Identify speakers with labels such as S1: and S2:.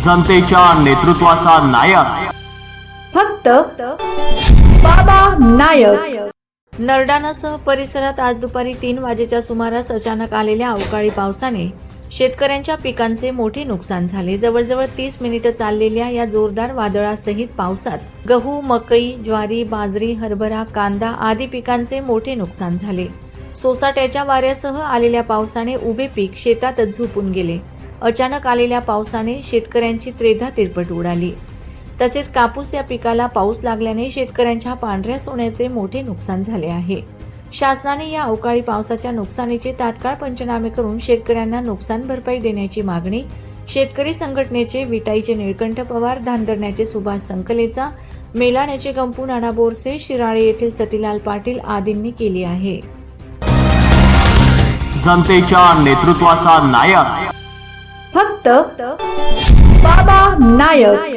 S1: जनतेच्या नेतृत्वाचा नायक
S2: फक्त बाबा नायक।
S3: नरडाणासह परिसरात आज दुपारी 3 वाजेच्या सुमारास अचानक आलेल्या अवकाळी पावसाने शेतकऱ्यांच्या पिकांचे मोठे नुकसान झाले। जवळजवळ 30 मिनिटे चाललेल्या या जोरदार वादळासहित पावसात गहू, मकई, ज्वारी, बाजरी, हरभरा, कांदा आदी पिकांचे मोठे नुकसान झाले। सोसाट्याच्या वाऱ्यासह आलेल्या पावसाने उभे पीक शेतातच झोपून गेले। अचानक आलेल्या पावसाने शेतकऱ्यांची त्रेधा तिरपट उडाली। तसेच कापूस या पिकाला पाऊस लागल्याने शेतकऱ्यांच्या पांढऱ्या सोन्याचे मोठे नुकसान झाले आहे। शासनाने या अवकाळी पावसाच्या नुकसानीचे तात्काळ पंचनामे करून शेतकऱ्यांना नुकसान भरपाई देण्याची मागणी शेतकरी संघटनेचे विटाईचे निळकंठ पवार, धांदरण्याचे सुभाष संकलेचा, मेलाण्याचे गंपू नाना बोरसे, शिराळे येथील सतीलाल पाटील आदींनी केली आहे।
S1: जनतेच्या नेतृत्वाचा नायक
S2: फक्त बाबा नायक।